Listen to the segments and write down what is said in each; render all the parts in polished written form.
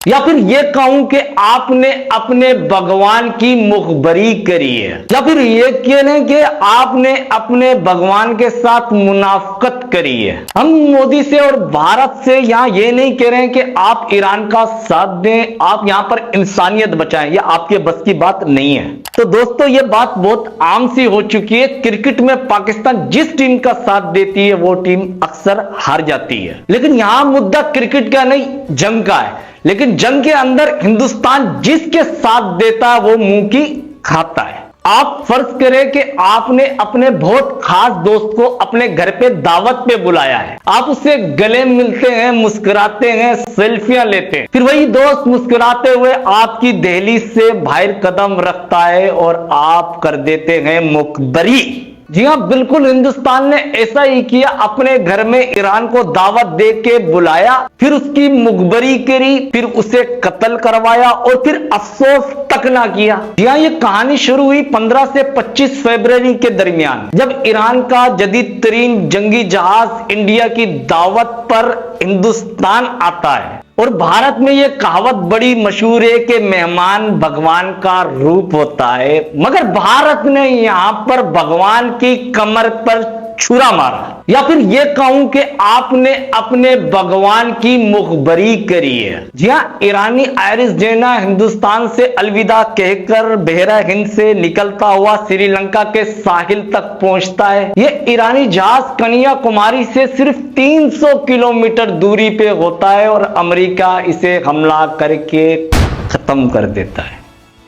या फिर ये कहूं कि आपने अपने भगवान की मुखबरी करी है, या फिर ये कहने कि आपने अपने भगवान के साथ मुनाफकत करी है। हम मोदी से और भारत से यहां ये नहीं कह रहे हैं कि आप ईरान का साथ दें, आप यहां पर इंसानियत बचाएं, यह आपके बस की बात नहीं है। तो दोस्तों ये बात बहुत आम सी हो चुकी है, क्रिकेट में पाकिस्तान जिस टीम का साथ देती है वो टीम अक्सर हार जाती है। लेकिन यहां मुद्दा क्रिकेट का नहीं, जंग का है। लेकिन जंग के अंदर हिंदुस्तान जिसके साथ देता है वो मुंह की खाता है। आप फर्ज करें कि आपने अपने बहुत खास दोस्त को अपने घर पे दावत पे बुलाया है, आप उससे गले मिलते हैं, मुस्कुराते हैं, सेल्फियां लेते हैं, फिर वही दोस्त मुस्कुराते हुए आपकी दहलीज से बाहर कदम रखता है और आप कर देते हैं मुखबरी। जी हां, बिल्कुल हिंदुस्तान ने ऐसा ही किया, अपने घर में ईरान को दावत दे के बुलाया, फिर उसकी मुखबरी करी, फिर उसे कत्ल करवाया और फिर अफसोस तक ना किया। जी हां, ये कहानी शुरू हुई 15 से 25 फरवरी के दरमियान, जब ईरान का जदीद तरीन जंगी जहाज इंडिया की दावत पर हिंदुस्तान आता है। और भारत में यह कहावत बड़ी मशहूर है कि मेहमान भगवान का रूप होता है, मगर भारत ने यहां पर भगवान की कमर पर छुरा मारा, या फिर यह कहूं कि आपने अपने भगवान की मुखबरी करी है। जी हां, ईरानी आयरिश जेना हिंदुस्तान से अलविदा कहकर बहरा हिंद से निकलता हुआ श्रीलंका के साहिल तक पहुंचता है। यह ईरानी जहाज कन्याकुमारी से सिर्फ 300 किलोमीटर दूरी पे होता है और अमेरिका इसे हमला करके खत्म कर देता है।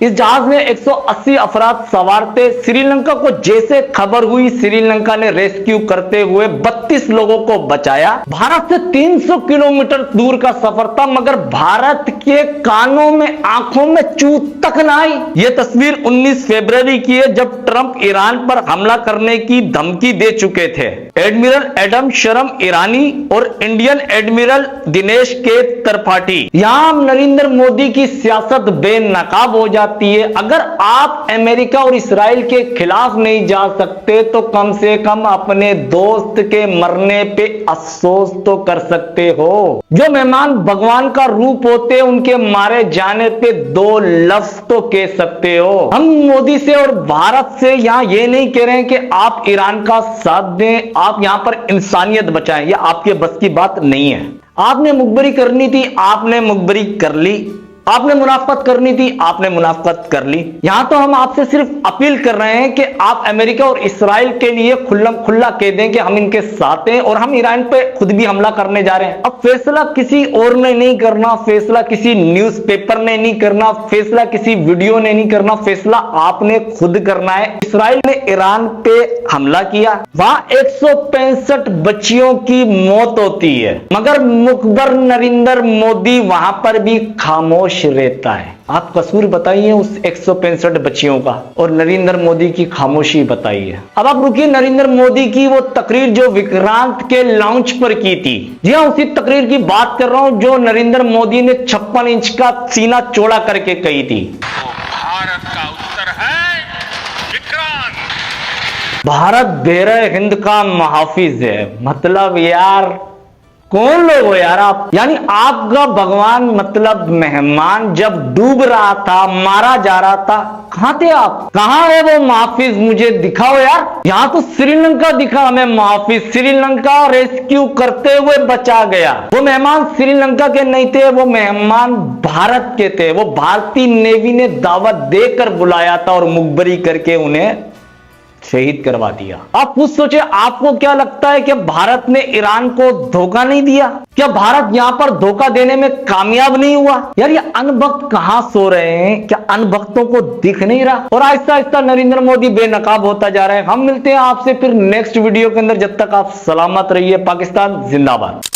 इस जहाज में 180 अफराद सवार थे। श्रीलंका को जैसे खबर हुई, श्रीलंका ने रेस्क्यू करते हुए 32 लोगों को बचाया। भारत से 300 किलोमीटर दूर का सफर था, मगर भारत के कानों में, आंखों में चू तक ना आई। यह तस्वीर 19 फरवरी की है, जब ट्रंप ईरान पर हमला करने की धमकी दे चुके थे। एडमिरल एडम शर्म ईरानी और इंडियन एडमिरल दिनेश के त्रिपाठी। यहां नरेंद्र मोदी की सियासत बेनकाब हो जाती है। अगर आप अमेरिका और इस्राइल के खिलाफ नहीं जा सकते तो कम से कम अपने दोस्त के मरने पे अफसोस तो कर सकते हो। जो मेहमान भगवान का रूप होते हैं, उनके मारे जाने पे 2 लफ्ज तो कह सकते हो। हम मोदी से और भारत से यहां ये नहीं कह रहे हैं कि आप ईरान का साथ दें, आप यहां पर इंसानियत बचाएं, यह आपके बस की बात नहीं है। आपने मुखबरी करनी थी, आपने मुखबरी कर ली। आपने मुनाफकत करनी थी, आपने मुनाफकत कर ली। यहां तो हम आपसे सिर्फ अपील कर रहे हैं कि आप अमेरिका और इस्राइल के लिए खुल्ला कह दें कि हम इनके साथ हैं और हम ईरान पे खुद भी हमला करने जा रहे हैं। अब फैसला किसी और ने नहीं करना, फैसला किसी न्यूज़पेपर ने नहीं करना, फैसला किसी वीडियो ने नहीं करना, फैसला आपने खुद करना है। इस्राइल ने ईरान पे हमला किया, वहां 165 बच्चियों की मौत होती है, मगर मुखबर नरेंद्र मोदी वहां पर भी खामोश रहता है। आप कसूर बताइए उस 165 बच्चियों का और नरेंद्र मोदी की खामोशी बताइए। अब आप रुकिए, नरेंद्र मोदी की वो तकरीर जो विक्रांत के लॉन्च पर की थी, जी हां, उसी तकरीर की बात कर रहा हूं जो नरेंद्र मोदी ने 56 इंच का सीना चौड़ा करके कही थी। तो भारत का उत्तर है विक्रांत। भारत बहरे हिंद का मुहाफिज है। मतलब यार कौन लोग हो यार आप? यानी आपका भगवान मतलब मेहमान जब डूब रहा था, मारा जा रहा था, कहां थे आप? कहां है वो मुहाफिज? मुझे दिखाओ यार। यहां तो श्रीलंका दिखा हमें मुहाफिज, श्रीलंका रेस्क्यू करते हुए बचा गया। वो मेहमान श्रीलंका के नहीं थे, वो मेहमान भारत के थे। वो भारतीय नेवी ने दावत देकर बुलाया था और मुखबरी करके उन्हें शहीद करवा दिया। आप खुद सोचे, आपको क्या लगता है कि भारत ने ईरान को धोखा नहीं दिया? क्या भारत यहां पर धोखा देने में कामयाब नहीं हुआ? यार ये अनभक्त कहां सो रहे हैं? क्या अनभक्तों को दिख नहीं रहा? और आहिस्ता आहिस्ता नरेंद्र मोदी बेनकाब होता जा रहा है। हम मिलते हैं आपसे फिर नेक्स्ट वीडियो के अंदर। जब तक आप सलामत रहिए। पाकिस्तान जिंदाबाद।